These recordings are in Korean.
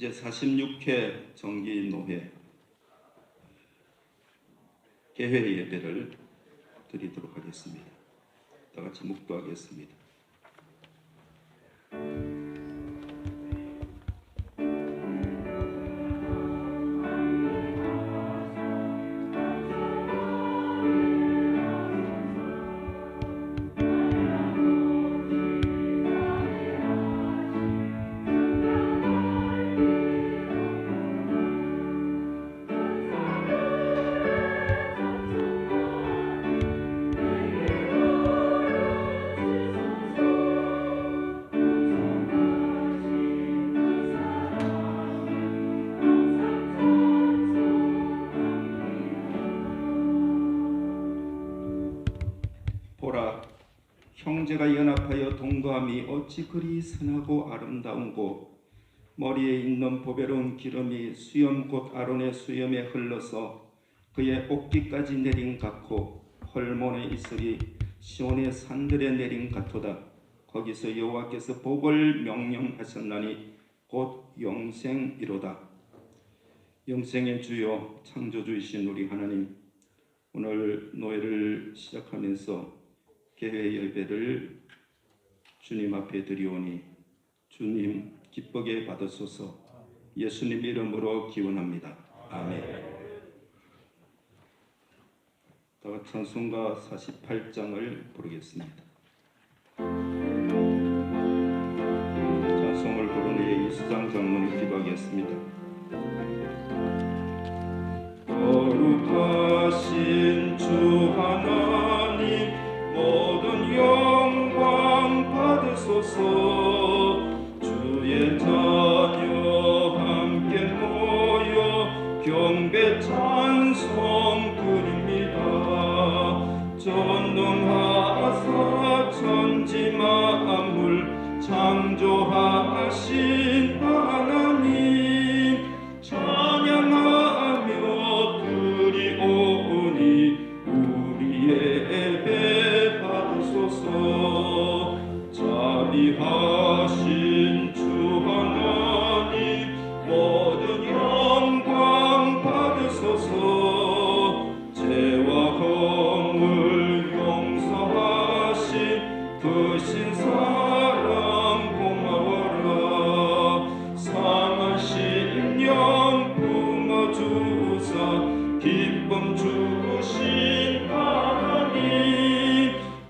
이제 46회 정기노회 개회 예배를 드리도록 하겠습니다. 다 같이 묵도하겠습니다. 보라, 형제가 연합하여 동거함이 어찌 그리 선하고 아름다운고, 머리에 있는 보배로운 기름이 수염 곧 아론의 수염에 흘러서 그의 옷깃까지 내린 같고, 헐몬의 이슬이 시온의 산들에 내린 같도다. 거기서 여호와께서 복을 명령하셨나니 곧 영생이로다. 영생의 주여, 창조주이신 우리 하나님, 오늘 노회를 시작하면서 개회 예배를 주님 앞에 드리오니 주님 기쁘게 받으소서. 예수님 이름으로 기원합니다. 아멘. 다 같이 찬송가 48장을 부르겠습니다. 찬송을 부른 후에 이수장 장로님 기도하겠습니다. 거룩하신 주 하나님, 모든 영광 받으소서. 주의 자녀 함께 모여 경배 찬송 드립니다. 전능하사 천지 만물 창조하신 하나님, 찬양하며 드리오니 우리의 예배 받으소서. 자비하신 주 하나님, 모든 영광 받으소서. 죄와 허물 용서하신 그 신사랑 고마워라. 상한 신령 품어주사 기쁨 주신 하나님,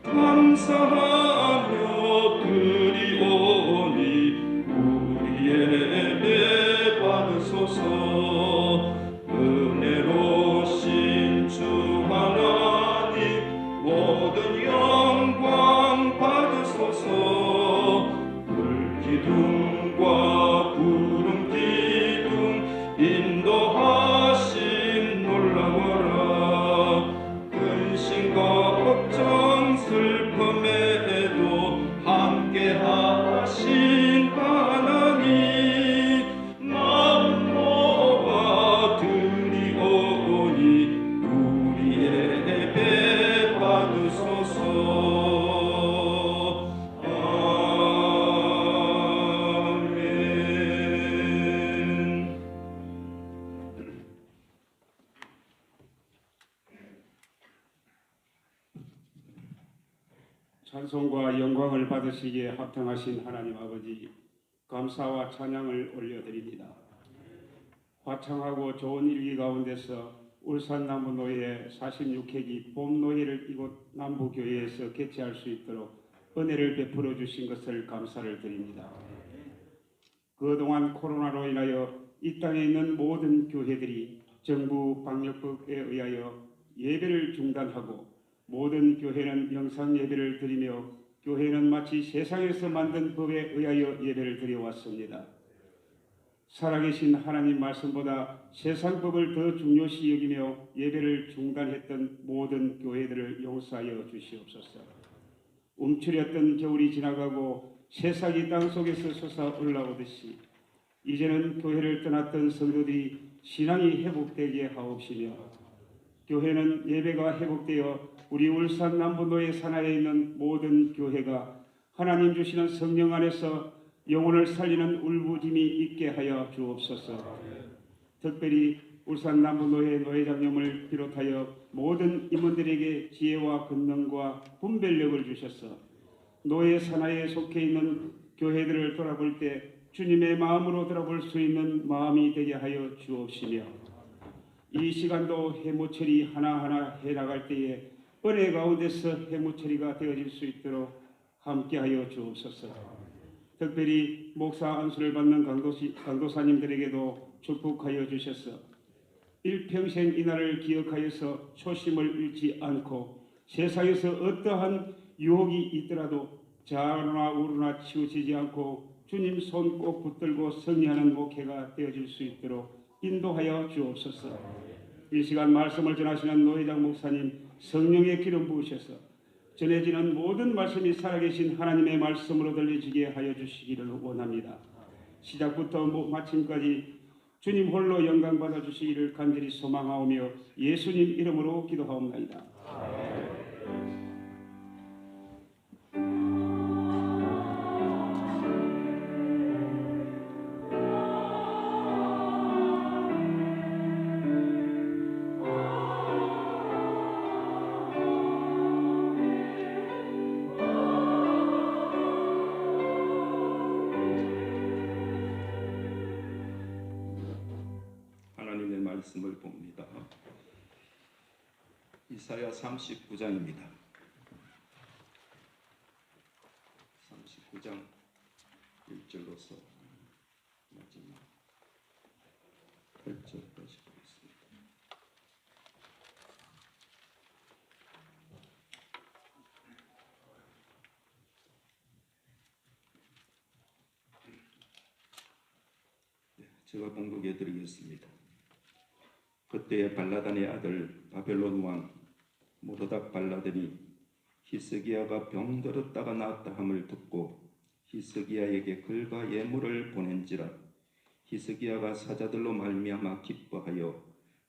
감사하며 드리오니 우리의 예배 받으소서. 은혜로우신 주 하나님, 모든 영광 받으소서. 불기둥과 구름기둥 인도하심 놀라워라. 근심 걱정 슬픔에도 함께하신 하나님, 마음 모아 드리오니 우리의 예배 받으소서. 아멘. 찬송과 영광을 받으시기에 합당하신 하나님 아버지, 감사와 찬양을 올려드립니다. 화창하고 좋은 일기 가운데서 울산남부노회 46회기 봄노회를 이곳 남부교회에서 개최할 수 있도록 은혜를 베풀어 주신 것을 감사를 드립니다. 그동안 코로나로 인하여 이 땅에 있는 모든 교회들이 정부 방역법에 의하여 예배를 중단하고, 모든 교회는 영상 예배를 드리며 교회는 마치 세상에서 만든 법에 의하여 예배를 드려왔습니다. 살아계신 하나님 말씀보다 세상 법을 더 중요시 여기며 예배를 중단했던 모든 교회들을 용서하여 주시옵소서. 움츠렸던 겨울이 지나가고 새싹이 땅속에서 솟아 올라오듯이 이제는 교회를 떠났던 성도들이 신앙이 회복되게 하옵시며, 교회는 예배가 회복되어 우리 울산 남부노회 산하에 있는 모든 교회가 하나님 주시는 성령 안에서 영혼을 살리는 울부짐이 있게 하여 주옵소서. 특별히 울산 남부노회 노회장님을 비롯하여 모든 임원들에게 지혜와 권능과 분별력을 주셔서 노회 산하에 속해 있는 교회들을 돌아볼 때 주님의 마음으로 돌아볼 수 있는 마음이 되게 하여 주옵시며, 이 시간도 해무처리 하나하나 해나갈 때에 은혜 가운데서 해무처리가 되어질 수 있도록 함께하여 주옵소서. 특별히 목사 안수를 받는 강도사님들에게도 축복하여 주셔서 일평생 이날을 기억하여서 초심을 잃지 않고 세상에서 어떠한 유혹이 있더라도 좌우나 우로나 치우치지 않고 주님 손 꼭 붙들고 승리하는 목회가 되어질 수 있도록 인도하여 주옵소서. 이 시간 말씀을 전하시는 노회장 목사님 성령의 기름 부으셔서 전해지는 모든 말씀이 살아계신 하나님의 말씀으로 들려지게 하여 주시기를 원합니다. 시작부터 마침까지 주님 홀로 영광 받아 주시기를 간절히 소망하오며 예수님 이름으로 기도하옵나이다. 하나님의 말씀을 봅니다. 이사야 39장입니다. 39장 1절로서 마지막 8절까지 보겠습니다. 제가 봉독해 드리겠습니다. 그때에 발라단의 아들 바벨론 왕 모르닥 발라단이 히스기야가 병들었다가 나았다 함을 듣고 히스기야에게 글과 예물을 보낸지라. 히스기야가 사자들로 말미암아 기뻐하여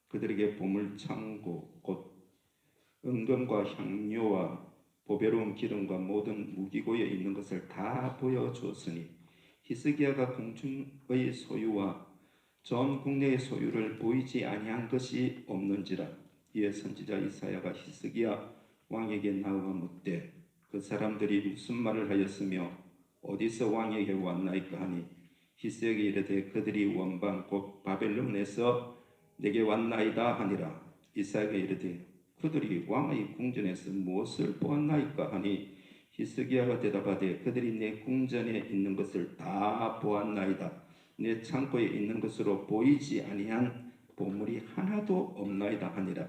그들에게 보물창고 곧 은금과 향료와 보배로운 기름과 모든 무기고에 있는 것을 다 보여주었으니 히스기야가 공중의 소유와 전 국내의 소유를 보이지 아니한 것이 없는지라. 이에 선지자 이사야가 히스기야 왕에게 나와 묻되 그 사람들이 무슨 말을 하였으며 어디서 왕에게 왔나이까 하니 히스기야에게 이르되 그들이 원방 곧 바벨론에서 내게 왔나이다 하니라. 이사야가 이르되 그들이 왕의 궁전에서 무엇을 보았나이까 하니 히스기야가 대답하되 그들이 내 궁전에 있는 것을 다 보았나이다. 내 창고에 있는 것으로 보이지 아니한 보물이 하나도 없나이다 하니라.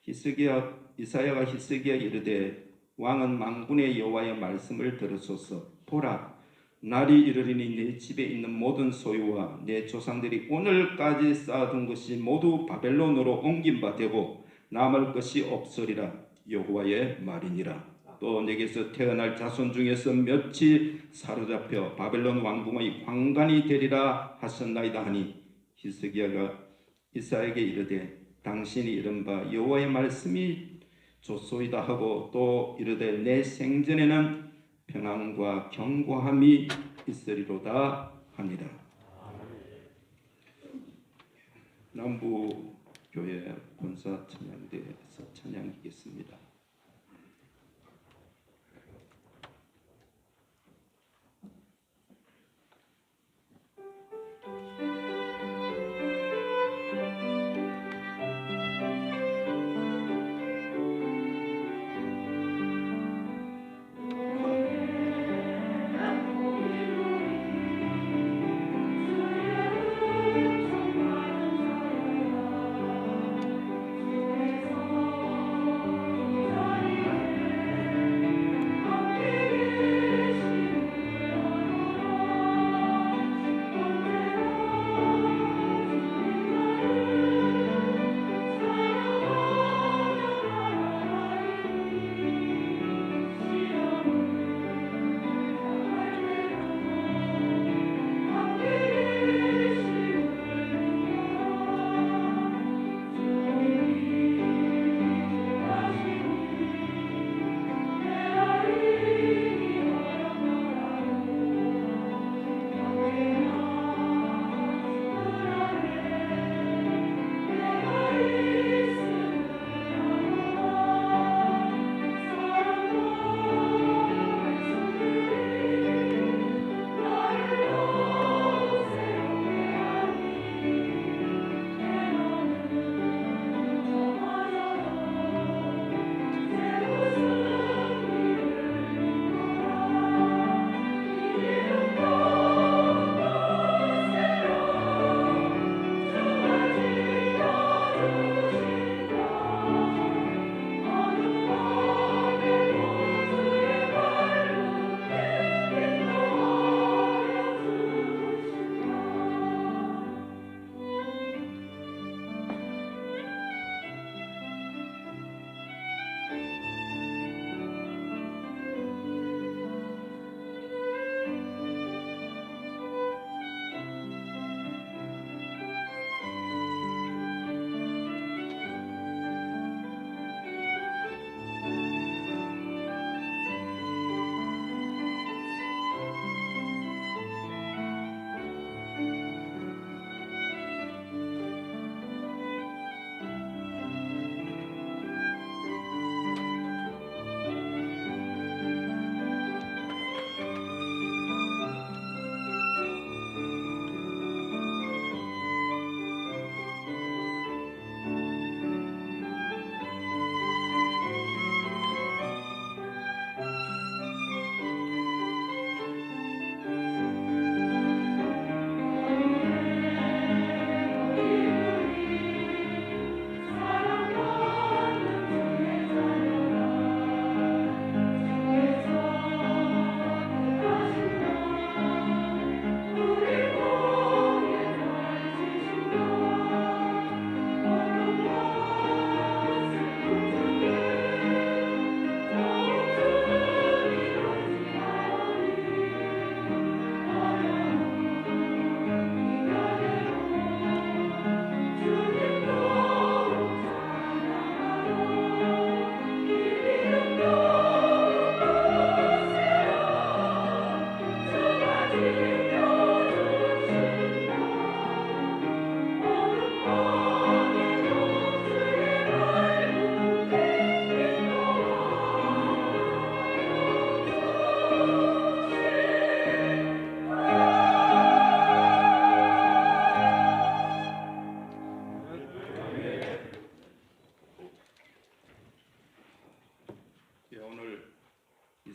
이사야가 히스기야에 이르되 왕은 만군의 여호와의 말씀을 들으소서. 보라, 날이 이르리니 내 집에 있는 모든 소유와 내 조상들이 오늘까지 쌓아둔 것이 모두 바벨론으로 옮긴 바 되고 남을 것이 없으리라. 여호와의 말이니라. 또 내게서 태어날 자손 중에서 몇이 사로잡혀 바벨론 왕궁의 황관이 되리라 하셨나이다 하니 히스기야가 이사야에게 이르되 당신이 이른 바 여호와의 말씀이 좋소이다 하고 또 이르되 내 생전에는 평안과 견고함이 있으리로다 하니라. 남부교회 본사 찬양대에서 찬양이겠습니다.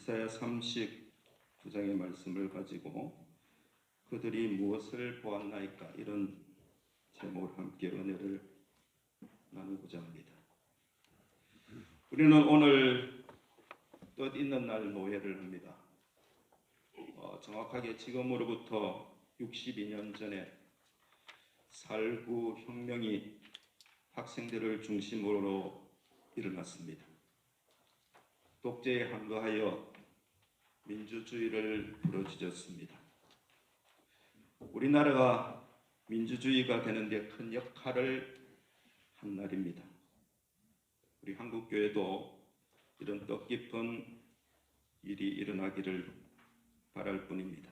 이사야 39장의 말씀을 가지고 그들이 무엇을 보았나이까 이런 제목을 함께 은혜를 나누고자 합니다. 우리는 오늘 뜻있는 날 노회를 합니다. 정확하게 지금으로부터 62년 전에 4.19 혁명이 학생들을 중심으로 일어났습니다. 독재에 항거하여 민주주의를 부르짖었습니다. 우리나라가 민주주의가 되는데 큰 역할을 한 날입니다. 우리 한국교회도 이런 뜻깊은 일이 일어나기를 바랄 뿐입니다.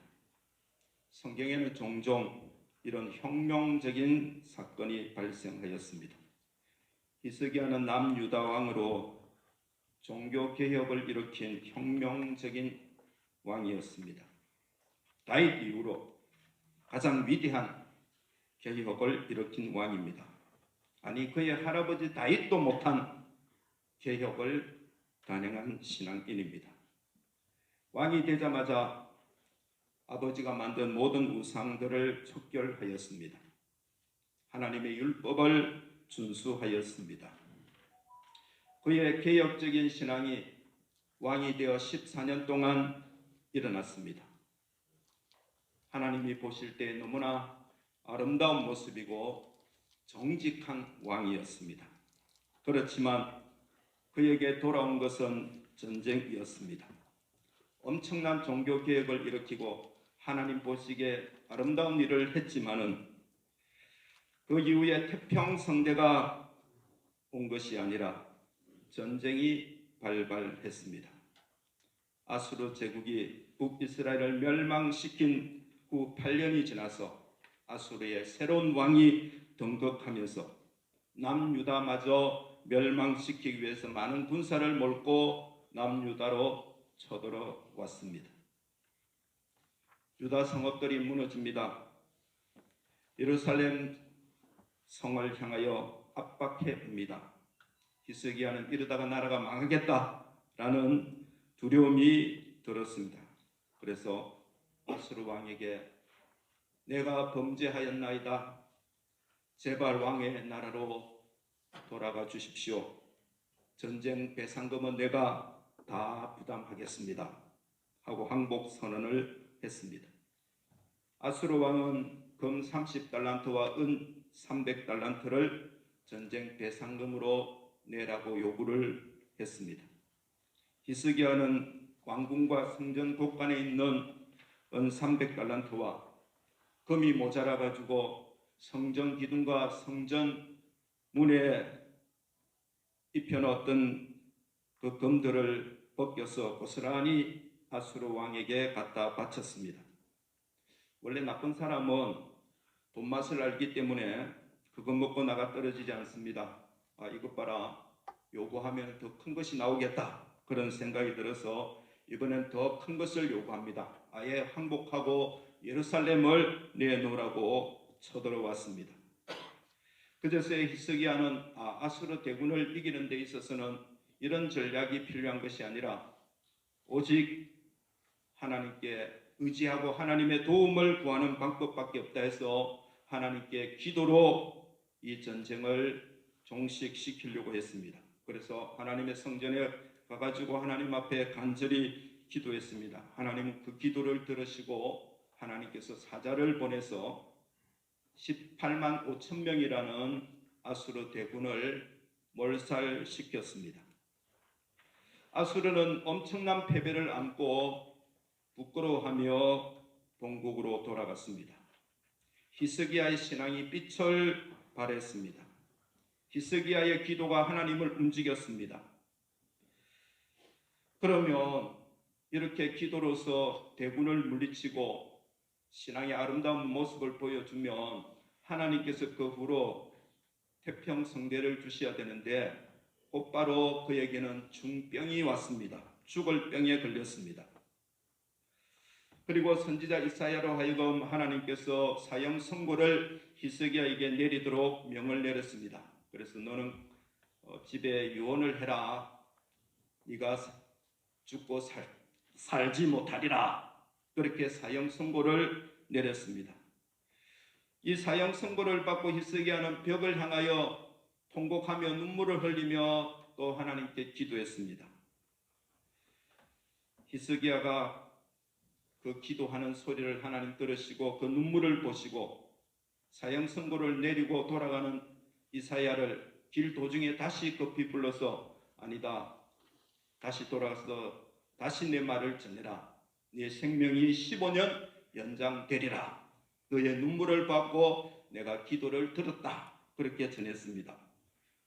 성경에는 종종 이런 혁명적인 사건이 발생하였습니다. 히스기야는 남유다 왕으로 종교개혁을 일으킨 혁명적인 왕이었습니다. 다윗 이후로 가장 위대한 개혁을 일으킨 왕입니다. 아니 그의 할아버지 다윗도 못한 개혁을 단행한 신앙인입니다. 왕이 되자마자 아버지가 만든 모든 우상들을 척결하였습니다. 하나님의 율법을 준수하였습니다. 그의 개혁적인 신앙이 왕이 되어 14년 동안 일어났습니다. 하나님이 보실 때 너무나 아름다운 모습이고 정직한 왕이었습니다. 그렇지만 그에게 돌아온 것은 전쟁이었습니다. 엄청난 종교개혁을 일으키고 하나님 보시기에 아름다운 일을 했지만은 그 이후에 태평성대가 온 것이 아니라 전쟁이 발발했습니다. 아수르 제국이 북이스라엘을 멸망시킨 후 8년이 지나서 아수르의 새로운 왕이 등극하면서 남유다마저 멸망시키기 위해서 많은 군사를 몰고 남유다로 쳐들어왔습니다. 유다 성읍들이 무너집니다. 예루살렘 성을 향하여 압박해 옵니다. 히스기야는 이러다가 나라가 망하겠다라는 두려움이 들었습니다. 그래서 아수르 왕에게 내가 범죄하였나이다. 제발 왕의 나라로 돌아가 주십시오. 전쟁 배상금은 내가 다 부담하겠습니다. 하고 항복 선언을 했습니다. 아수르 왕은 금 30달란트와 은 300달란트를 전쟁 배상금으로 내라고 요구를 했습니다. 히스기야는 왕궁과 성전 곳간에 있는 은 300달란트와 금이 모자라 가지고 성전 기둥과 성전 문에 입혀놓았던 그 금들을 벗겨서 고스란히 아수르 왕에게 갖다 바쳤습니다. 원래 나쁜 사람은 돈 맛을 알기 때문에 그거 먹고 나가 떨어지지 않습니다. 아, 이것 봐라. 요구하면 더 큰 것이 나오겠다. 그런 생각이 들어서 이번엔 더 큰 것을 요구합니다. 아예 항복하고 예루살렘을 내놓으라고 쳐들어왔습니다. 그제서야 히스기야는 아수르 대군을 이기는 데 있어서는 이런 전략이 필요한 것이 아니라 오직 하나님께 의지하고 하나님의 도움을 구하는 방법밖에 없다 해서 하나님께 기도로 이 전쟁을 종식시키려고 했습니다. 그래서 하나님의 성전에 가가지고 하나님 앞에 간절히 기도했습니다. 하나님은 그 기도를 들으시고 하나님께서 사자를 보내서 18만 5천 명이라는 아수르 대군을 몰살시켰습니다. 아수르는 엄청난 패배를 안고 부끄러워하며 본국으로 돌아갔습니다. 히스기야의 신앙이 빛을 발했습니다. 히스기야의 기도가 하나님을 움직였습니다. 그러면 이렇게 기도로서 대군을 물리치고 신앙의 아름다운 모습을 보여주면 하나님께서 그 후로 태평성대를 주셔야 되는데 곧바로 그에게는 중병이 왔습니다. 죽을 병에 걸렸습니다. 그리고 선지자 이사야로 하여금 하나님께서 사형 선고를 히스기야에게 내리도록 명을 내렸습니다. 그래서 너는 집에 유언을 해라. 네가 죽고 살지 못하리라. 그렇게 사형 선고를 내렸습니다. 이 사형 선고를 받고 히스기야는 벽을 향하여 통곡하며 눈물을 흘리며 또 하나님께 기도했습니다. 히스기야가 그 기도하는 소리를 하나님 들으시고 그 눈물을 보시고 사형 선고를 내리고 돌아가는 이사야를 길 도중에 다시 급히 불러서 아니다, 다시 돌아가서 다시 내 말을 전해라. 네 생명이 15년 연장되리라. 너의 눈물을 받고 내가 기도를 들었다. 그렇게 전했습니다.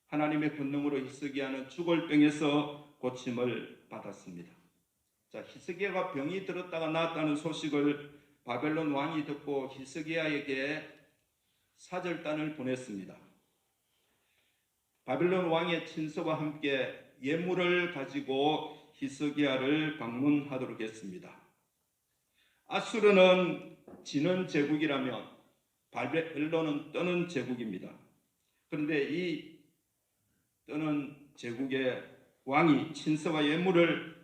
하나님의 권능으로 히스기야는 죽을 병에서 고침을 받았습니다. 자, 히스기야가 병이 들었다가 나았다는 소식을 바벨론 왕이 듣고 히스기야에게 사절단을 보냈습니다. 바벨론 왕의 친서와 함께 예물을 가지고 히스기야를 방문하도록 했습니다. 아수르는 지는 제국이라면 바벨론은 떠는 제국입니다. 그런데 이 떠는 제국의 왕이 친서와 예물을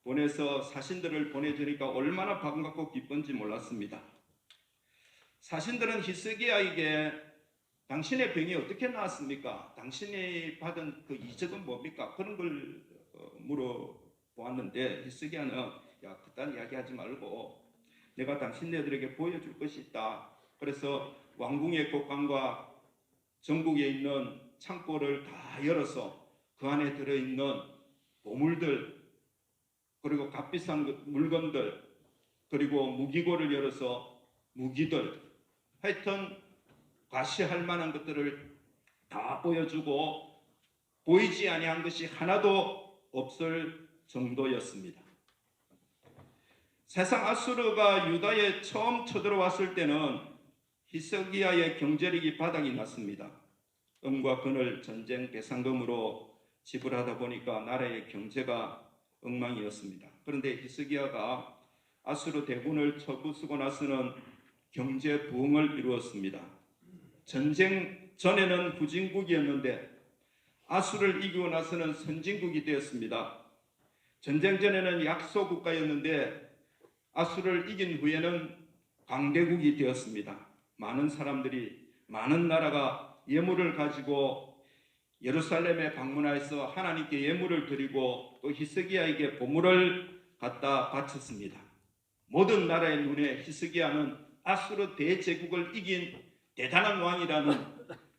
보내서 사신들을 보내주니까 얼마나 반갑고 기쁜지 몰랐습니다. 사신들은 히스기야에게 당신의 병이 어떻게 나았습니까? 당신이 받은 그 이적은 뭡니까? 그런 걸 물어보았는데 히스기야는 야, 그딴 이야기하지 말고 내가 당신네들에게 보여줄 것이 있다. 그래서 왕궁의 곡간과 전국에 있는 창고를 다 열어서 그 안에 들어있는 보물들 그리고 값비싼 물건들 그리고 무기고를 열어서 무기들 하여튼 과시할 만한 것들을 다 보여주고 보이지 아니한 것이 하나도 없을 정도였습니다. 세상 아수르가 유다에 처음 쳐들어왔을 때는 히스기야의 경제력이 바닥이 났습니다. 은과 금을 전쟁 배상금으로 지불하다 보니까 나라의 경제가 엉망이었습니다. 그런데 히스기야가 아수르 대군을 쳐부수고 나서는 경제 부흥을 이루었습니다. 전쟁 전에는 후진국이었는데 아수르를 이기고 나서는 선진국이 되었습니다. 전쟁 전에는 약소 국가였는데 아수르를 이긴 후에는 강대국이 되었습니다. 많은 사람들이 많은 나라가 예물을 가지고 예루살렘에 방문하여서 하나님께 예물을 드리고 또 히스기야에게 보물을 갖다 바쳤습니다. 모든 나라의 눈에 히스기야는 아수르 대제국을 이긴 대단한 왕이라는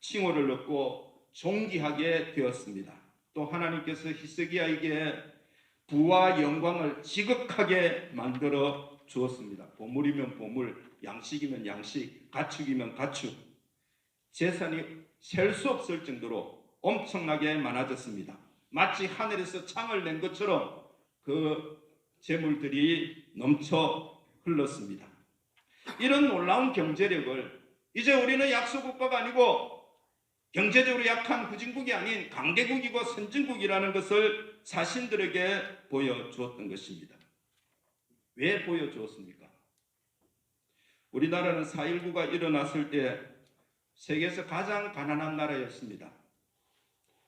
칭호를 얻고 존귀하게 되었습니다. 또 하나님께서 히스기야에게 부와 영광을 지극하게 만들어 주었습니다. 보물이면 보물, 양식이면 양식, 가축이면 가축. 재산이 셀 수 없을 정도로 엄청나게 많아졌습니다. 마치 하늘에서 창을 낸 것처럼 그 재물들이 넘쳐 흘렀습니다. 이런 놀라운 경제력을 이제 우리는 약소국가가 아니고 경제적으로 약한 후진국이 아닌 강대국이고 선진국이라는 것을 사신들에게 보여주었던 것입니다. 왜 보여주었습니까? 우리나라는 4.19가 일어났을 때 세계에서 가장 가난한 나라였습니다.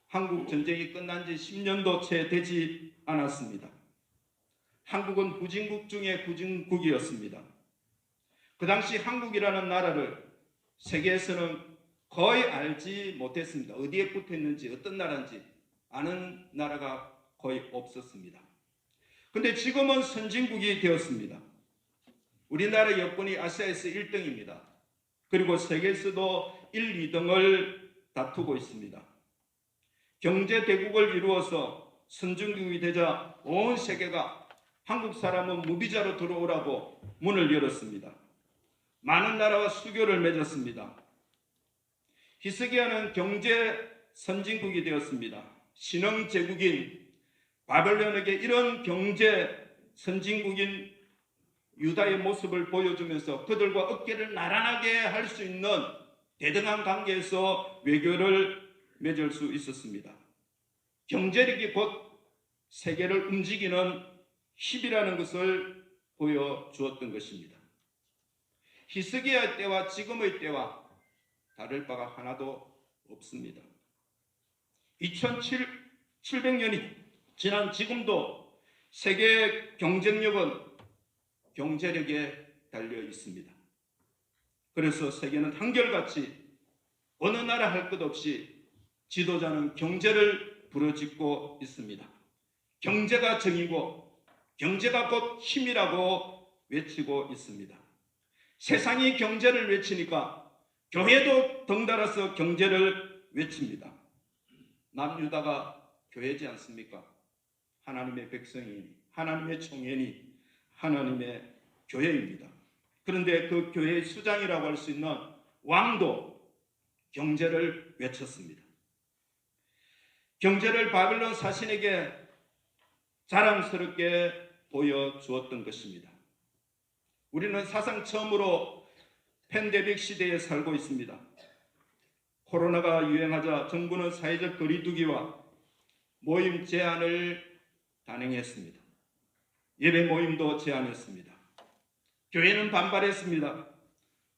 한국 전쟁이 끝난 지 10년도 채 되지 않았습니다. 한국은 후진국 중에 후진국이었습니다. 그 당시 한국이라는 나라를 세계에서는 거의 알지 못했습니다. 어디에 붙어있는지 어떤 나라인지 아는 나라가 거의 없었습니다. 그런데 지금은 선진국이 되었습니다. 우리나라 여권이 아시아에서 1등입니다. 그리고 세계에서도 1, 2등을 다투고 있습니다. 경제 대국을 이루어서 선진국이 되자 온 세계가 한국 사람은 무비자로 들어오라고 문을 열었습니다. 많은 나라와 수교를 맺었습니다. 히스기야는 경제 선진국이 되었습니다. 신흥 제국인 바벨론에게 이런 경제 선진국인 유다의 모습을 보여주면서 그들과 어깨를 나란하게 할 수 있는 대등한 관계에서 외교를 맺을 수 있었습니다. 경제력이 곧 세계를 움직이는 힘이라는 것을 보여주었던 것입니다. 히스기야 때와 지금의 때와 다를 바가 하나도 없습니다. 2700년이 지난 지금도 세계 경쟁력은 경제력에 달려 있습니다. 그래서 세계는 한결같이 어느 나라 할 것 없이 지도자는 경제를 부르짖고 있습니다. 경제가 정이고 경제가 곧 힘이라고 외치고 있습니다. 세상이 경제를 외치니까 교회도 덩달아서 경제를 외칩니다. 남유다가 교회지 않습니까? 하나님의 백성이, 하나님의 총회니 하나님의 교회입니다. 그런데 그 교회의 수장이라고 할 수 있는 왕도 경제를 외쳤습니다. 경제를 바벨론 사신에게 자랑스럽게 보여주었던 것입니다. 우리는 사상 처음으로 팬데믹 시대에 살고 있습니다. 코로나가 유행하자 정부는 사회적 거리두기와 모임 제한을 단행했습니다. 예배 모임도 제한했습니다. 교회는 반발했습니다.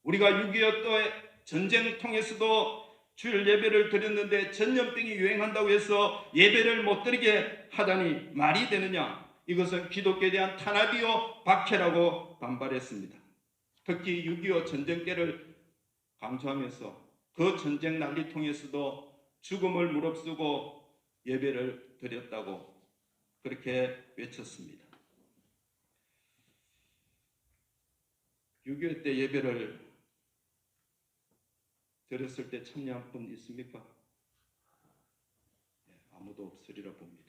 우리가 6.25 전쟁 통해서도 주일 예배를 드렸는데 전염병이 유행한다고 해서 예배를 못 드리게 하다니 말이 되느냐? 이것은 기독교에 대한 탄압이요 박해라고 반발했습니다. 특히 6.25 전쟁때를 강조하면서 그 전쟁 난리통에서도 죽음을 무릅쓰고 예배를 드렸다고 그렇게 외쳤습니다. 6.25 때 예배를 드렸을 때 참여한 분 있습니까? 아무도 없으리라 봅니다.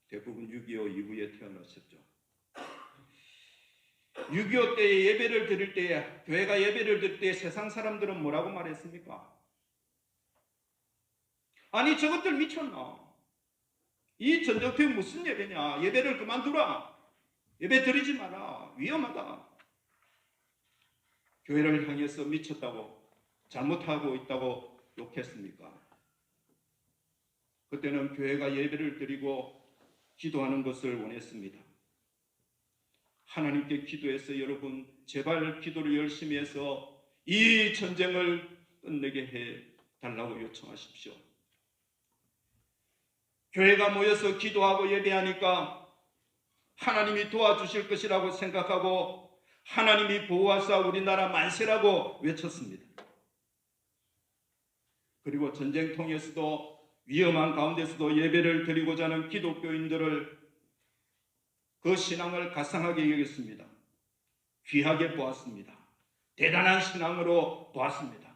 대부분 6.25 이후에 태어나셨죠. 6.25 때 예배를 드릴 때, 교회가 예배를 드릴 때 세상 사람들은 뭐라고 말했습니까? 아니 저것들 미쳤나? 이 전쟁터에 무슨 예배냐? 예배를 그만두라. 예배 드리지 마라. 위험하다. 교회를 향해서 미쳤다고, 잘못하고 있다고 욕했습니까? 그때는 교회가 예배를 드리고 기도하는 것을 원했습니다. 하나님께 기도해서 여러분 제발 기도를 열심히 해서 이 전쟁을 끝내게 해달라고 요청하십시오. 교회가 모여서 기도하고 예배하니까 하나님이 도와주실 것이라고 생각하고 하나님이 보호하사 우리나라 만세라고 외쳤습니다. 그리고 전쟁통에서도 위험한 가운데서도 예배를 드리고자 하는 기독교인들을 그 신앙을 가상하게 여겼습니다. 귀하게 보았습니다. 대단한 신앙으로 보았습니다.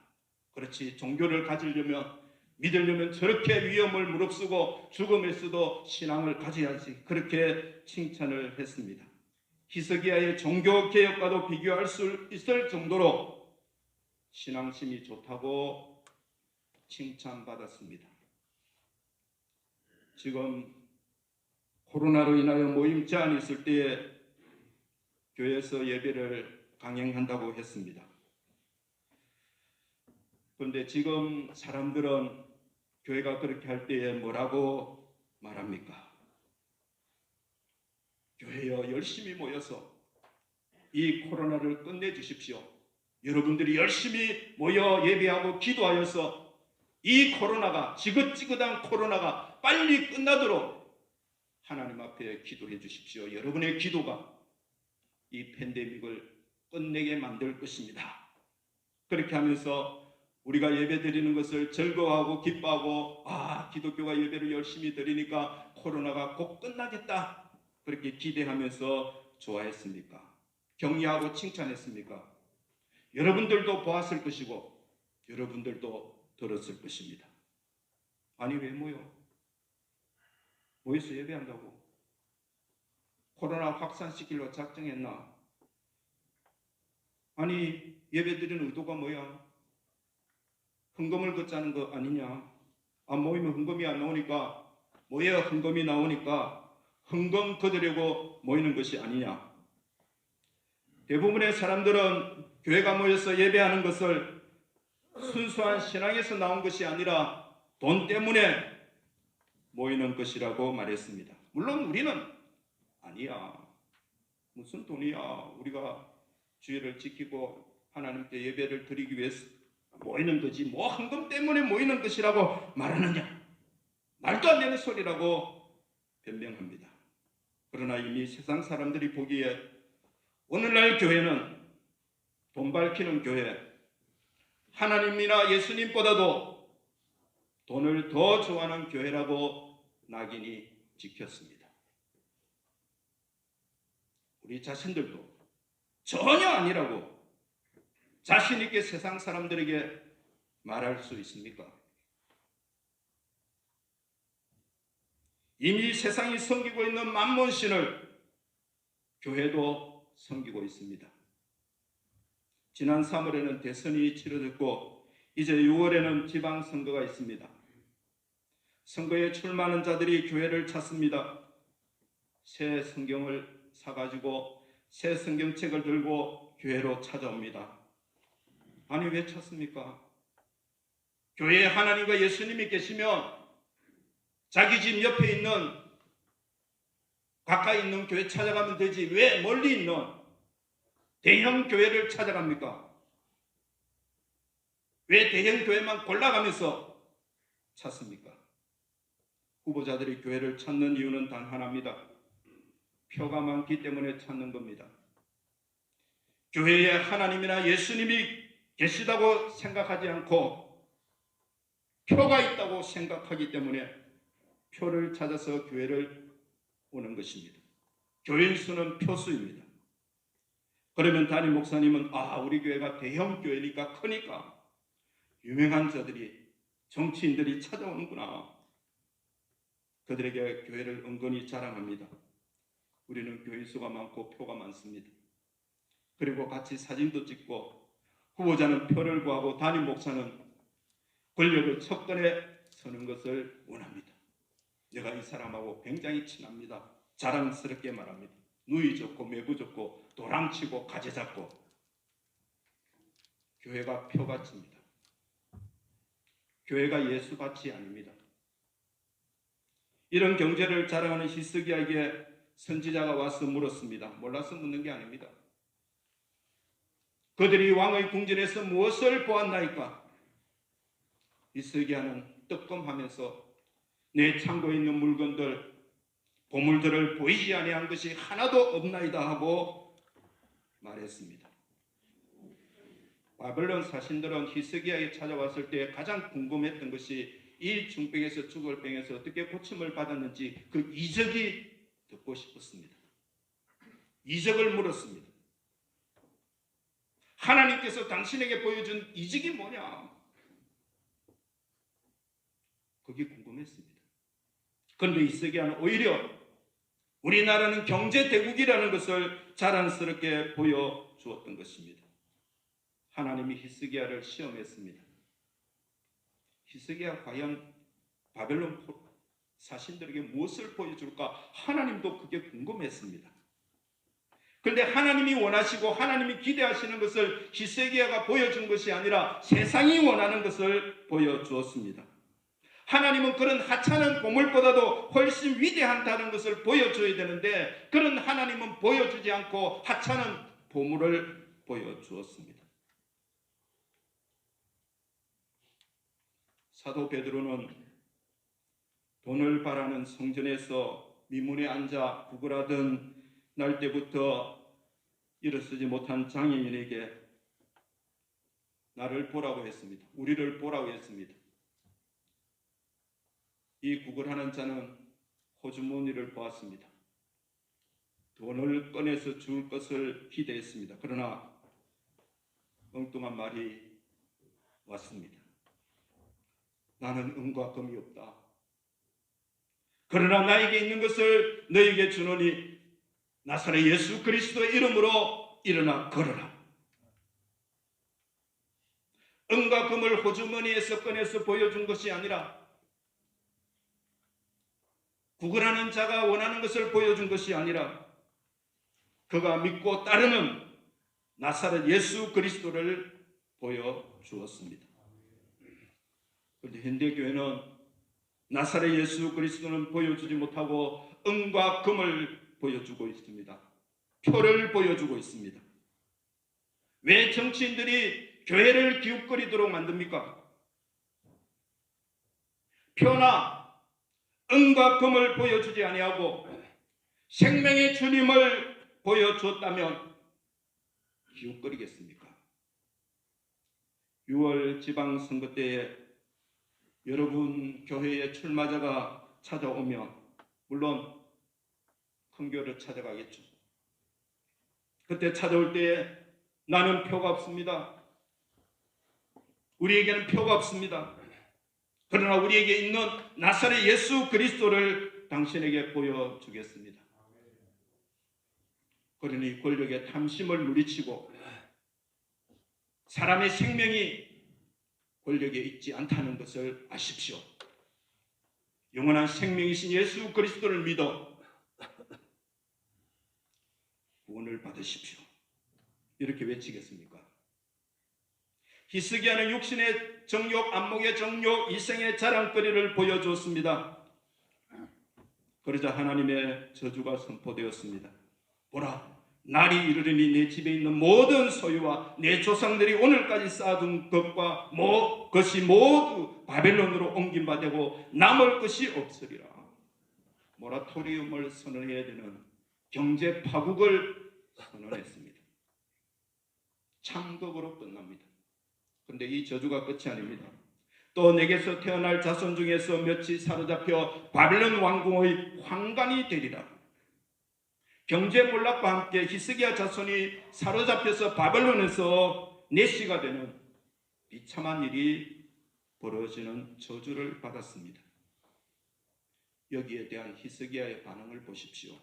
그렇지, 종교를 가지려면, 믿으려면 저렇게 위험을 무릅쓰고 죽음에서도 신앙을 가져야지, 그렇게 칭찬을 했습니다. 히스기야의 종교개혁과도 비교할 수 있을 정도로 신앙심이 좋다고 칭찬받았습니다. 지금 코로나로 인하여 모임 제한이 있을 때에 교회에서 예배를 강행한다고 했습니다. 그런데 지금 사람들은 교회가 그렇게 할 때에 뭐라고 말합니까? 교회여 열심히 모여서 이 코로나를 끝내주십시오. 여러분들이 열심히 모여 예배하고 기도하여서 이 코로나가, 지긋지긋한 코로나가 빨리 끝나도록 하나님 앞에 기도해 주십시오. 여러분의 기도가 이 팬데믹을 끝내게 만들 것입니다. 그렇게 하면서 우리가 예배 드리는 것을 즐거워하고 기뻐하고, 기독교가 예배를 열심히 드리니까 코로나가 곧 끝나겠다, 그렇게 기대하면서 좋아했습니까? 격려하고 칭찬했습니까? 여러분들도 보았을 것이고 여러분들도 들었을 것입니다. 아니 왜 모여서 예배한다고? 코로나 확산시키려 작정했나? 아니 예배 드리는 의도가 뭐야? 헌금을 걷자는 거 아니냐? 모이면 헌금이 안 나오니까, 모여야 헌금이 나오니까 헌금 거두려고 모이는 것이 아니냐? 대부분의 사람들은 교회가 모여서 예배하는 것을 순수한 신앙에서 나온 것이 아니라 돈 때문에 모이는 것이라고 말했습니다. 물론 우리는 아니야, 무슨 돈이야, 우리가 주의를 지키고 하나님께 예배를 드리기 위해서 모이는 거지, 뭐 헌금 때문에 모이는 것이라고 말하느냐, 말도 안 되는 소리라고 변명합니다. 그러나 이미 세상 사람들이 보기에 오늘날 교회는 돈 밝히는 교회, 하나님이나 예수님보다도 돈을 더 좋아하는 교회라고 낙인이 찍혔습니다. 우리 자신들도 전혀 아니라고 자신 있게 세상 사람들에게 말할 수 있습니까? 이미 세상이 섬기고 있는 만몬신을 교회도 섬기고 있습니다. 지난 3월에는 대선이 치러졌고 이제 6월에는 지방선거가 있습니다. 선거에 출마하는 자들이 교회를 찾습니다. 새 성경을 사가지고 새 성경책을 들고 교회로 찾아옵니다. 아니 왜 찾습니까? 교회에 하나님과 예수님이 계시면 자기 집 옆에 있는 가까이 있는 교회 찾아가면 되지 왜 멀리 있는 대형 교회를 찾아갑니까? 왜 대형 교회만 골라가면서 찾습니까? 후보자들이 교회를 찾는 이유는 단 하나입니다. 표가 많기 때문에 찾는 겁니다. 교회에 하나님이나 예수님이 계시다고 생각하지 않고 표가 있다고 생각하기 때문에 표를 찾아서 교회를 오는 것입니다. 교인 수는 표수입니다. 그러면 담임 목사님은 우리 교회가 대형 교회니까 크니까 유명한 자들이 정치인들이 찾아오는구나. 그들에게 교회를 은근히 자랑합니다. 우리는 교인 수가 많고 표가 많습니다. 그리고 같이 사진도 찍고 후보자는 표를 구하고 담임 목사는 권력의 척도에 서는 것을 원합니다. 내가 이 사람하고 굉장히 친합니다. 자랑스럽게 말합니다. 누이 좋고 매부 좋고 도랑치고 가재 잡고. 교회가 표밭입니다. 교회가 예수밭이 아닙니다. 이런 경제를 자랑하는 히스기야에게 선지자가 와서 물었습니다. 몰라서 묻는 게 아닙니다. 그들이 왕의 궁전에서 무엇을 보았나이까? 히스기야는 뜨끔하면서 내 창고에 있는 물건들, 보물들을 보이지 아니한 것이 하나도 없나이다 하고 말했습니다. 바벨론 사신들은 히스기야에 찾아왔을 때 가장 궁금했던 것이 이 중병에서 죽을 병에서 어떻게 고침을 받았는지 그 이적이 듣고 싶었습니다. 이적을 물었습니다. 하나님께서 당신에게 보여준 이적이 뭐냐? 그게 궁금했습니다. 그런데 히스기야는 오히려 우리나라는 경제 대국이라는 것을 자랑스럽게 보여주었던 것입니다. 하나님이 히스기야를 시험했습니다. 히스기야 과연 바벨론 사신들에게 무엇을 보여줄까? 하나님도 그게 궁금했습니다. 그런데 하나님이 원하시고 하나님이 기대하시는 것을 히스기야가 보여준 것이 아니라 세상이 원하는 것을 보여주었습니다. 하나님은 그런 하찮은 보물보다도 훨씬 위대하다는 것을 보여줘야 되는데 그런 하나님은 보여주지 않고 하찮은 보물을 보여주었습니다. 사도 베드로는 돈을 바라는 성전에서 미문에 앉아 구걸하던 날 때부터 일어서지 못한 장애인에게 나를 보라고 했습니다. 우리를 보라고 했습니다. 이 구걸하는 자는 호주머니를 보았습니다. 돈을 꺼내서 줄 것을 기대했습니다. 그러나 엉뚱한 말이 왔습니다. 나는 은과 금이 없다. 그러나 나에게 있는 것을 너에게 주노니 나사렛 예수 그리스도의 이름으로 일어나 걸어라. 은과 금을 호주머니에서 꺼내서 보여준 것이 아니라 구걸하는 자가 원하는 것을 보여준 것이 아니라 그가 믿고 따르는 나사렛 예수 그리스도를 보여주었습니다. 그런데 현대교회는 나사렛 예수 그리스도는 보여주지 못하고 은과 금을 보여주고 있습니다. 표를 보여주고 있습니다. 왜 정치인들이 교회를 기웃거리도록 만듭니까? 표나 은과 금을 보여주지 아니하고 생명의 주님을 보여줬다면 기웃거리겠습니까? 6월 지방선거 때에 여러분 교회에 출마자가 찾아오면 물론 큰 교회를 찾아가겠죠. 그때 찾아올 때에 나는 표가 없습니다. 우리에게는 표가 없습니다. 그러나 우리에게 있는 나사렛 예수 그리스도를 당신에게 보여주겠습니다. 그러니 권력의 탐심을 물리치고 사람의 생명이 권력에 있지 않다는 것을 아십시오. 영원한 생명이신 예수 그리스도를 믿어 구원을 받으십시오. 이렇게 외치겠습니까? 히스기야는 육신의 정욕, 안목의 정욕, 이생의 자랑거리를 보여주었습니다. 그러자 하나님의 저주가 선포되었습니다. 보라, 날이 이르르니 내 집에 있는 모든 소유와 내 조상들이 오늘까지 쌓아둔 것이 모두 바벨론으로 옮김바 되고 남을 것이 없으리라. 모라토리움을 선언해야 되는 경제 파국을 선언했습니다. 창극으로 끝납니다. 그런데 이 저주가 끝이 아닙니다. 또 내게서 태어날 자손 중에서 몇이 사로잡혀 바벨론 왕궁의 황관이 되리라. 경제 몰락과 함께 히스기야 자손이 사로잡혀서 바벨론에서 내시가 되는 비참한 일이 벌어지는 저주를 받았습니다. 여기에 대한 히스기야의 반응을 보십시오.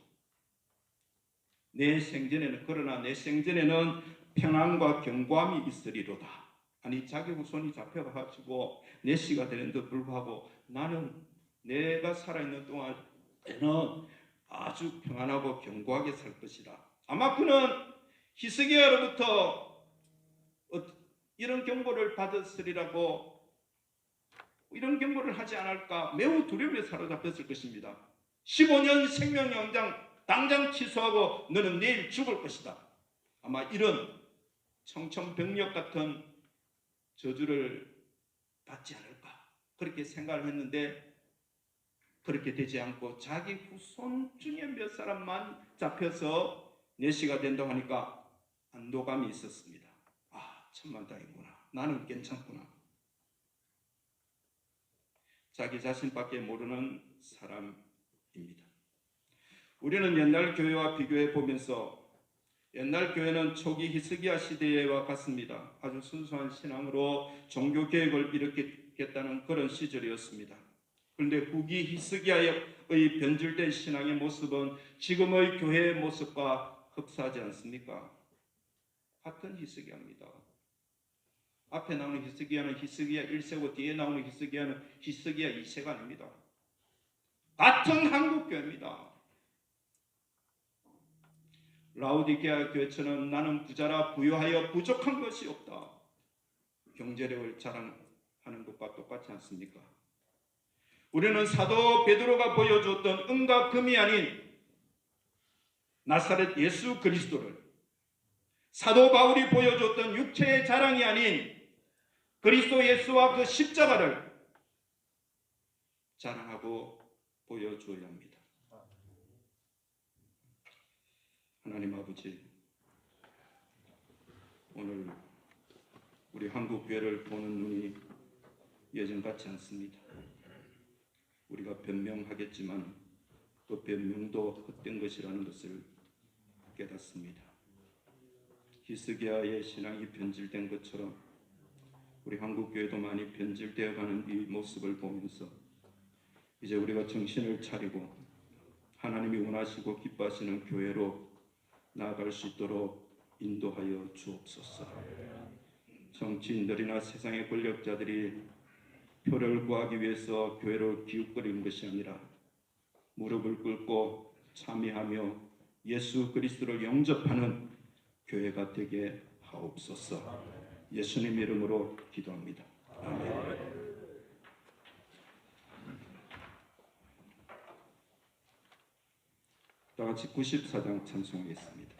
그러나 내 생전에는 평안과 경고함이 있으리로다. 아니, 자기 후손이 잡혀가지고 내시가 되는데도 불구하고 나는 내가 살아있는 동안에는 아주 평안하고 견고하게 살 것이다. 아마 그는 히스기야로부터 이런 경고를 받았으리라고, 이런 경고를 하지 않을까 매우 두려움에 사로잡혔을 것입니다. 15년 생명연장 당장 취소하고 너는 내일 죽을 것이다. 아마 이런 청천벽력 같은 저주를 받지 않을까 그렇게 생각을 했는데, 그렇게 되지 않고 자기 후손 중에 몇 사람만 잡혀서 내시가 된다고 하니까 안도감이 있었습니다. 아, 천만다행이구나. 나는 괜찮구나. 자기 자신밖에 모르는 사람입니다. 우리는 옛날 교회와 비교해 보면서 옛날 교회는 초기 히스기야 시대와 같습니다. 아주 순수한 신앙으로 종교개혁을 일으키겠다는 그런 시절이었습니다. 그런데 후기 히스기야의 변질된 신앙의 모습은 지금의 교회의 모습과 흡사하지 않습니까? 같은 히스기야입니다. 앞에 나오는 히스기야는 히스기야 1세고 뒤에 나오는 히스기야는 히스기야 2세가 아닙니다. 같은 한국교회입니다. 라오디게아 교회처럼 나는 부자라 부유하여 부족한 것이 없다. 경제력을 자랑하는 것과 똑같지 않습니까? 우리는 사도 베드로가 보여줬던 은과 금이 아닌 나사렛 예수 그리스도를, 사도 바울이 보여줬던 육체의 자랑이 아닌 그리스도 예수와 그 십자가를 자랑하고 보여줘야 합니다. 하나님 아버지, 오늘 우리 한국 교회를 보는 눈이 예전 같지 않습니다. 우리가 변명하겠지만 그 변명도 헛된 것이라는 것을 깨닫습니다. 히스기야의 신앙이 변질된 것처럼 우리 한국교회도 많이 변질되어가는 이 모습을 보면서 이제 우리가 정신을 차리고 하나님이 원하시고 기뻐하시는 교회로 나아갈 수 있도록 인도하여 주옵소서. 정치인들이나 세상의 권력자들이 표를 구하기 위해서 교회를 기웃거리는 것이 아니라 무릎을 꿇고 참여하며 예수 그리스도를 영접하는 교회가 되게 하옵소서. 예수님 이름으로 기도합니다. 아멘. 다 같이 94장 찬송하겠습니다.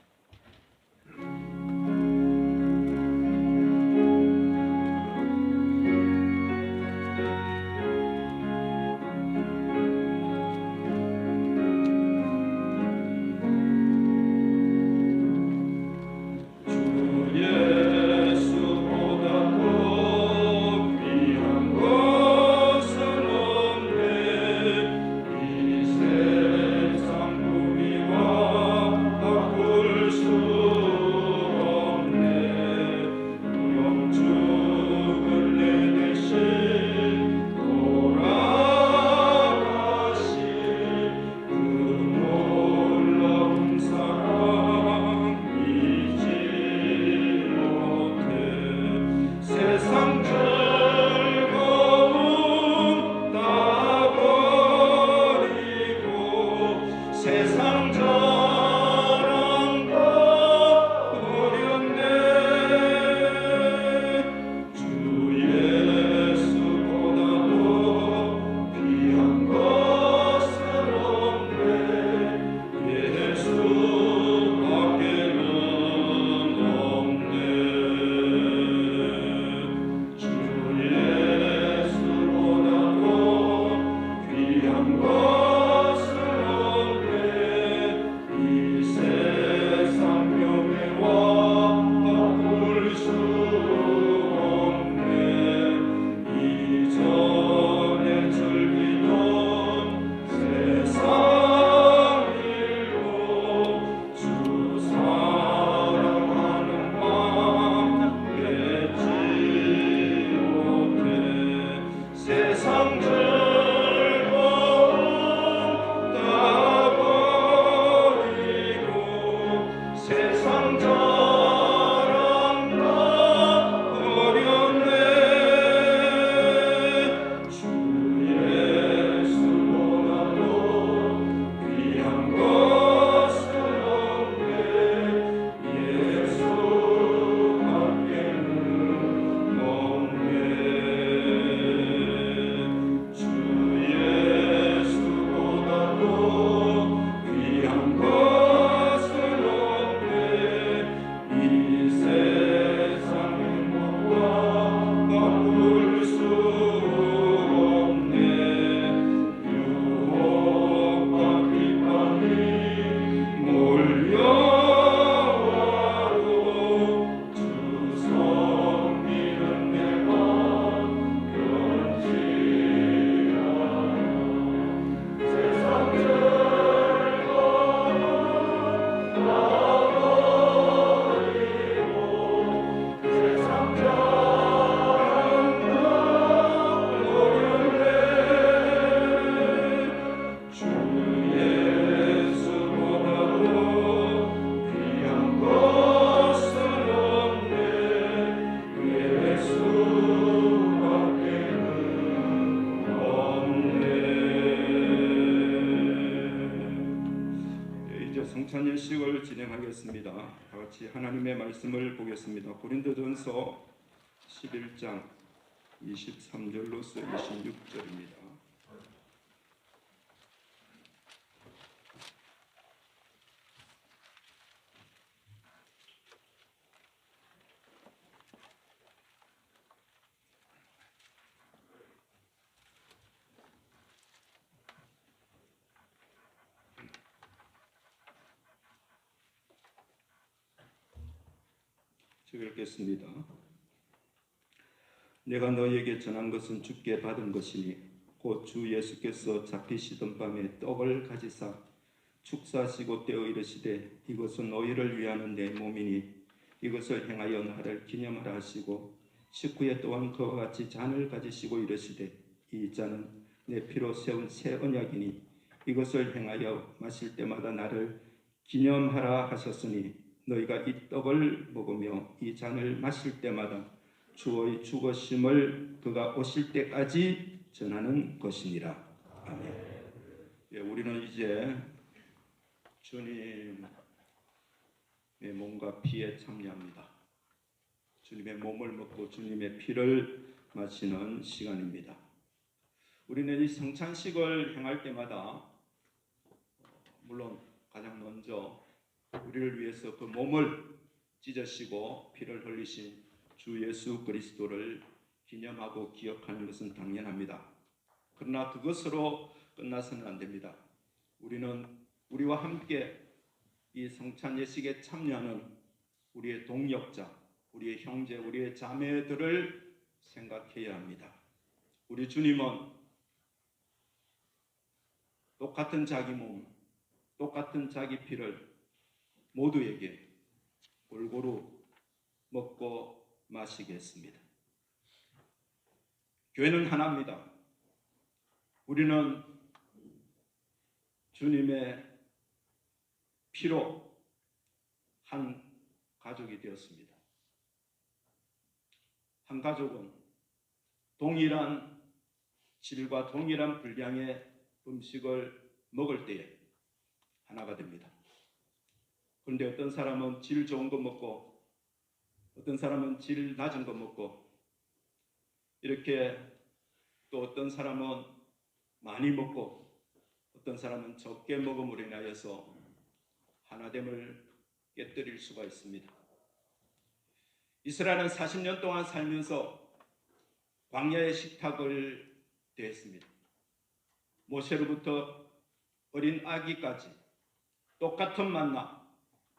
대면식을 진행하겠습니다. 다 같이 하나님의 말씀을 보겠습니다. 고린도전서 11장 23절로서 26절입니다. 읽겠습니다. 내가 너에게 전한 것은 주께 받은 것이니 곧 주 예수께서 잡히시던 밤에 떡을 가지사 축사하시고 떼어 이르시되 이것은 너희를 위하는 내 몸이니 이것을 행하여 나를 기념하라 하시고 식후에 또한 그와 같이 잔을 가지시고 이르시되 이 잔은 내 피로 세운 새 언약이니 이것을 행하여 마실 때마다 나를 기념하라 하셨으니 너희가 이 떡을 먹으며 이 잔을 마실 때마다 주의 죽으심을 그가 오실 때까지 전하는 것이니라. 아멘. 예, 우리는 이제 주님의 몸과 피에 참여합니다. 주님의 몸을 먹고 주님의 피를 마시는 시간입니다. 우리는 이 성찬식을 행할 때마다 물론 가장 먼저 우리를 위해서 그 몸을 찢으시고 피를 흘리신 주 예수 그리스도를 기념하고 기억하는 것은 당연합니다. 그러나 그것으로 끝나서는 안 됩니다. 우리는 우리와 함께 이 성찬 예식에 참여하는 우리의 동역자, 우리의 형제, 우리의 자매들을 생각해야 합니다. 우리 주님은 똑같은 자기 몸, 똑같은 자기 피를 모두에게 골고루 먹고 마시겠습니다. 교회는 하나입니다. 우리는 주님의 피로 한 가족이 되었습니다. 한 가족은 동일한 질과 동일한 분량의 음식을 먹을 때에 하나가 됩니다. 그런데 어떤 사람은 질 좋은 거 먹고 어떤 사람은 질 낮은 거 먹고 이렇게 또 어떤 사람은 많이 먹고 어떤 사람은 적게 먹음으로 인하여서 하나됨을 깨뜨릴 수가 있습니다. 이스라엘은 40년 동안 살면서 광야의 식탁을 대했습니다. 모세로부터 어린 아기까지 똑같은 만나,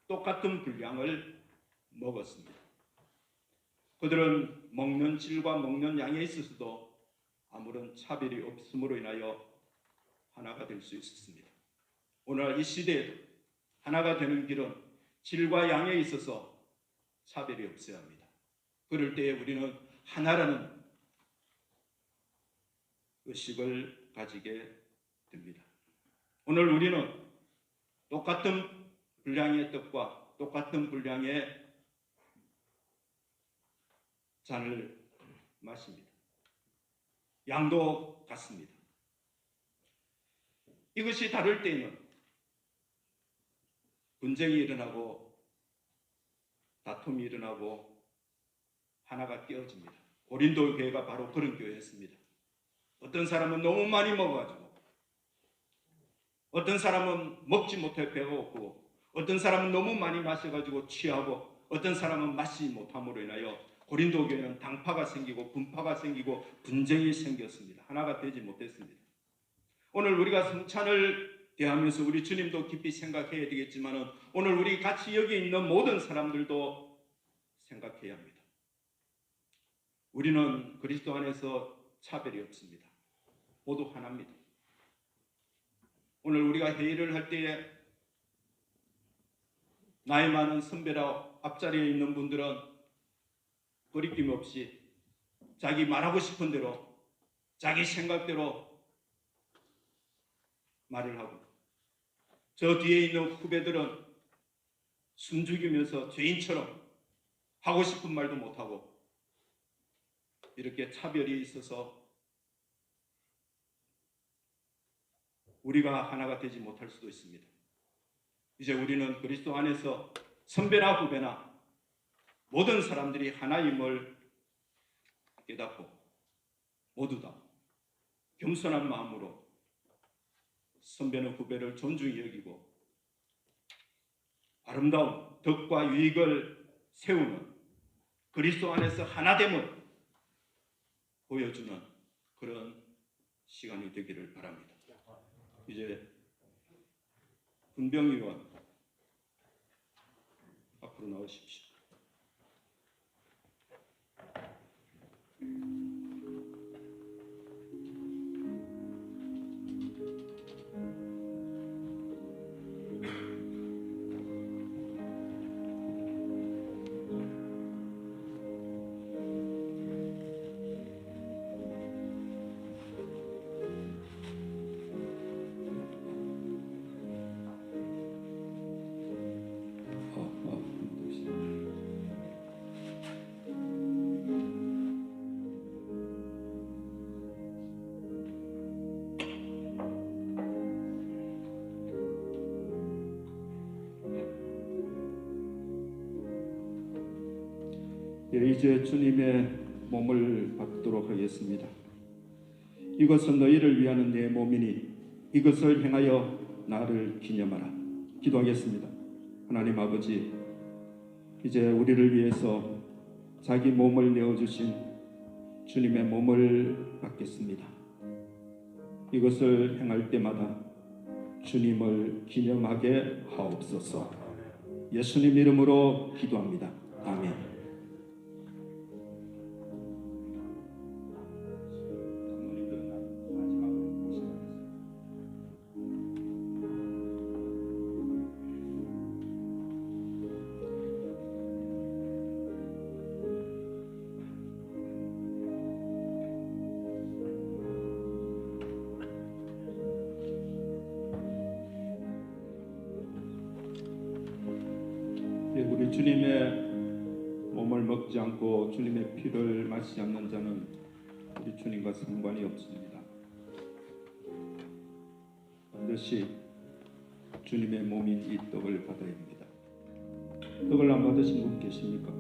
똑같은 분량을 먹었습니다. 그들은 먹는 질과 먹는 양에 있어서도 아무런 차별이 없음으로 인하여 하나가 될 수 있었습니다. 오늘 이 시대에도 하나가 되는 길은 질과 양에 있어서 차별이 없어야 합니다. 그럴 때에 우리는 하나라는 의식을 가지게 됩니다. 오늘 우리는 똑같은 분량의 떡과 똑같은 분량의 잔을 마십니다. 양도 같습니다. 이것이 다를 때에는 분쟁이 일어나고 다툼이 일어나고 하나가 깨어집니다. 고린도 교회가 바로 그런 교회였습니다. 어떤 사람은 너무 많이 먹어가지고 어떤 사람은 먹지 못해 배가 고프고 어떤 사람은 너무 많이 마셔가지고 취하고 어떤 사람은 마시지 못함으로 인하여 고린도 교회는 당파가 생기고 분파가 생기고 분쟁이 생겼습니다. 하나가 되지 못했습니다. 오늘 우리가 성찬을 대하면서 우리 주님도 깊이 생각해야 되겠지만 오늘 우리 같이 여기 있는 모든 사람들도 생각해야 합니다. 우리는 그리스도 안에서 차별이 없습니다. 모두 하나입니다. 오늘 우리가 회의를 할 때에 나이 많은 선배라 앞자리에 있는 분들은 거리낌 없이 자기 말하고 싶은 대로 자기 생각대로 말을 하고 저 뒤에 있는 후배들은 숨죽이면서 죄인처럼 하고 싶은 말도 못하고 이렇게 차별이 있어서 우리가 하나가 되지 못할 수도 있습니다. 이제 우리는 그리스도 안에서 선배나 후배나 모든 사람들이 하나임을 깨닫고 모두 다 겸손한 마음으로 선배는 후배를 존중히 여기고 아름다운 덕과 유익을 세우는 그리스도 안에서 하나됨을 보여주는 그런 시간이 되기를 바랍니다. 이제 분병위원 앞으로 나오십시오. 이제 주님의 몸을 받도록 하겠습니다. 이것은 너희를 위하는 내 몸이니 이것을 행하여 나를 기념하라. 기도하겠습니다. 하나님 아버지, 이제 우리를 위해서 자기 몸을 내어주신 주님의 몸을 받겠습니다. 이것을 행할 때마다 주님을 기념하게 하옵소서. 예수님 이름으로 기도합니다. 아멘. 우리 주님의 몸을 먹지 않고 주님의 피를 마시지 않는 자는 우리 주님과 상관이 없습니다. 반드시 주님의 몸인 이 떡을 받아야 합니다. 떡을 안 받으신 분 계십니까?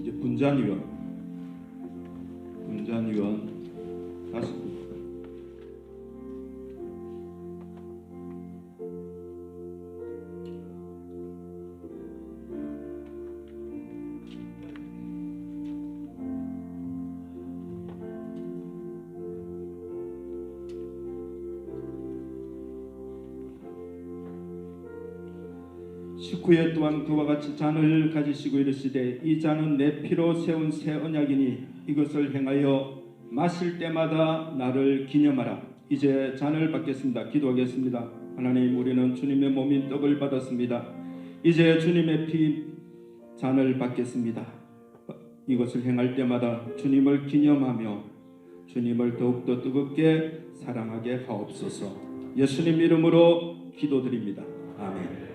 이제 분잔위원 다섯 분. 식후에 또한 그와 같이 잔을 가지시고 이르시되 이 잔은 내 피로 세운 새 언약이니 이것을 행하여 마실 때마다 나를 기념하라. 이제 잔을 받겠습니다. 기도하겠습니다. 하나님, 우리는 주님의 몸인 떡을 받았습니다. 이제 주님의 피 잔을 받겠습니다. 이것을 행할 때마다 주님을 기념하며 주님을 더욱더 뜨겁게 사랑하게 하옵소서. 예수님 이름으로 기도드립니다. 아멘.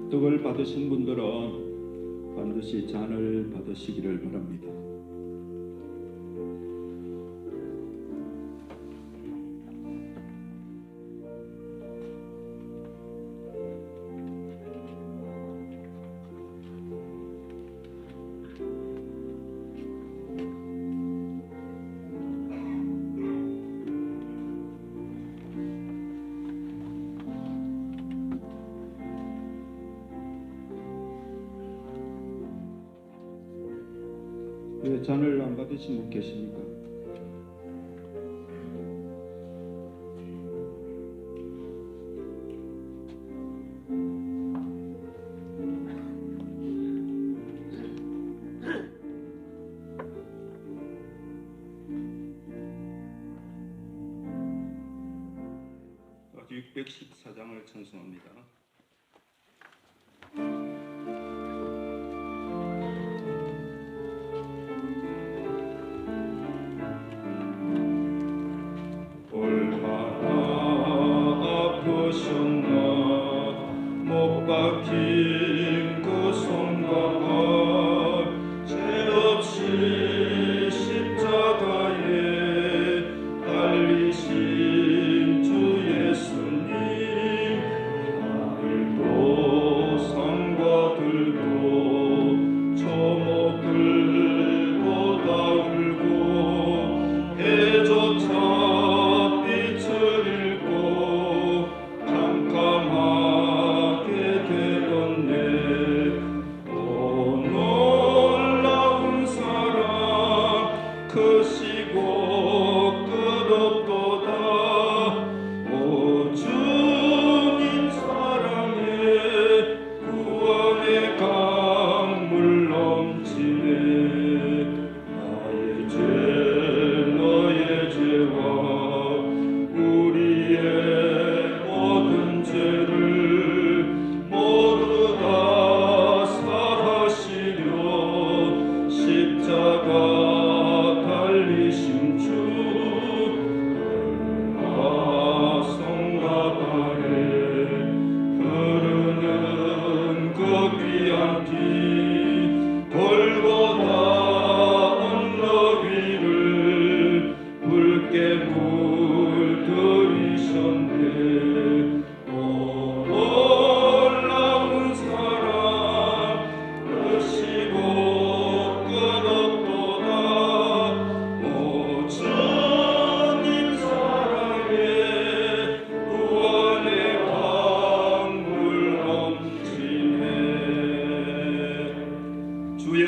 떡을 받으신 분들은 반드시 잔을 받으시기를 바랍니다. 왜 잔을 안 받으신 분 계십니까? 614장을 찬송합니다. 얼마나 아프셨나 못 박힌 그 손과 발 죄 없이 십자가에 달리신 주 예수님 들고 상과 들고 초목 들고 다 울고 해조차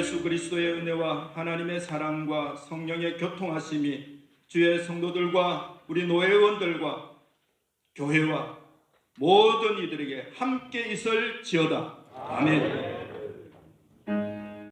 예수 그리스도의 은혜와 하나님의 사랑과 성령의 교통하심이 주의 성도들과 우리 노회원들과 교회와 모든 이들에게 함께 있을지어다. 아멘.